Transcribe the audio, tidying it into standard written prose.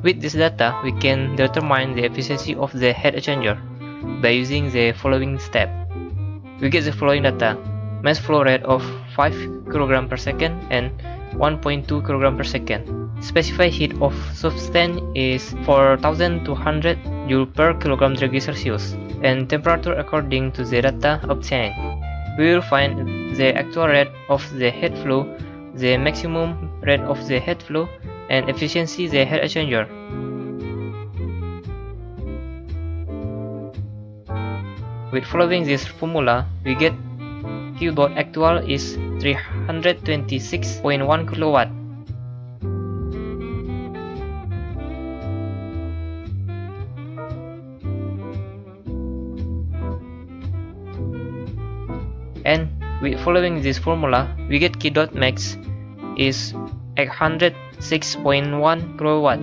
With this data, we can determine the efficiency of the heat exchanger by using the following step. We get the following data: mass flow rate of 5 kg per second and 1.2 kg per second. Specified heat of substance is 4200 Joule per kilogram degree Celsius, and temperature according to the data obtained. We will find the actual rate of the heat flow, the maximum rate of the heat flow, and efficiency the heat exchanger. With following this formula, we get Q dot actual is 326.1 kilowatt. And with following this formula, we get Q dot max is 806.1 kilowatt.